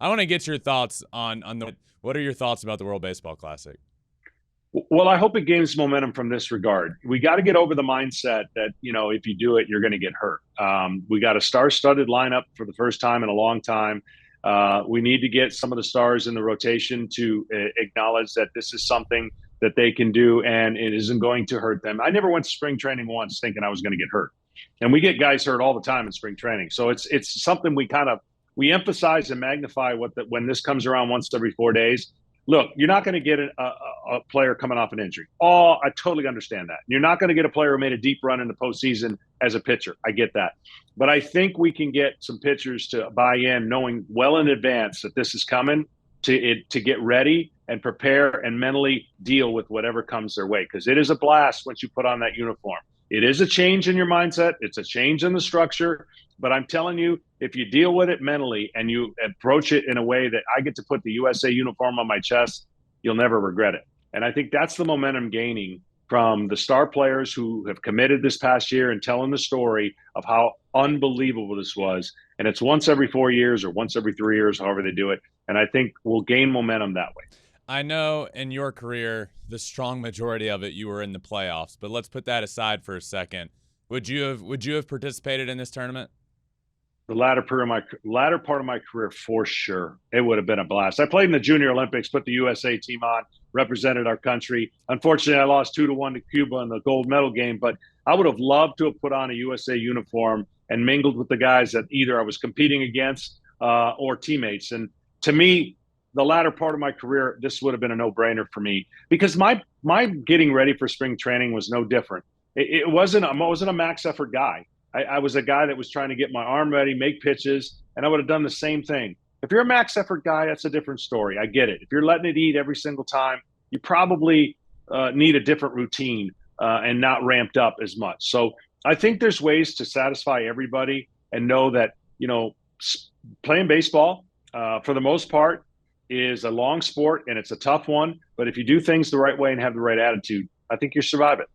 I want to get your thoughts on the. What are your thoughts about the World Baseball Classic? Well, I hope it gains momentum from this regard. We got to get over the mindset that, if you do it, you're going to get hurt. We got a star-studded lineup for the first time in a long time. We need to get some of the stars in the rotation to acknowledge that this is something that they can do and it isn't going to hurt them. I never went to spring training once thinking I was going to get hurt. And we get guys hurt all the time in spring training. So it's something we emphasize and magnify when this comes around once every 4 days. Look, you're not going to get a player coming off an injury. Oh, I totally understand that. You're not going to get a player who made a deep run in the postseason as a pitcher. I get that. But I think we can get some pitchers to buy in, knowing well in advance that this is coming, to get ready and prepare and mentally deal with whatever comes their way. Because it is a blast once you put on that uniform. It is a change in your mindset. It's a change in the structure. But I'm telling you, if you deal with it mentally and you approach it in a way that I get to put the USA uniform on my chest, you'll never regret it. And I think that's the momentum gaining from the star players who have committed this past year and telling the story of how unbelievable this was. And it's once every 4 years or once every 3 years, however they do it. And I think we'll gain momentum that way. I know in your career, the strong majority of it, you were in the playoffs. But let's put that aside for a second. Would you have participated in this tournament? The latter part of my career, for sure, it would have been a blast. I played in the Junior Olympics, put the USA team on, represented our country. Unfortunately, I lost 2-1 to Cuba in the gold medal game, but I would have loved to have put on a USA uniform and mingled with the guys that either I was competing against or teammates. And to me, the latter part of my career, this would have been a no-brainer for me because my getting ready for spring training was no different. It wasn't. I wasn't a max effort guy. I was a guy that was trying to get my arm ready, make pitches, and I would have done the same thing. If you're a max effort guy, that's a different story. I get it. If you're letting it eat every single time, you probably need a different routine and not ramped up as much. So I think there's ways to satisfy everybody and know that, playing baseball for the most part is a long sport and it's a tough one. But if you do things the right way and have the right attitude, I think you survive it.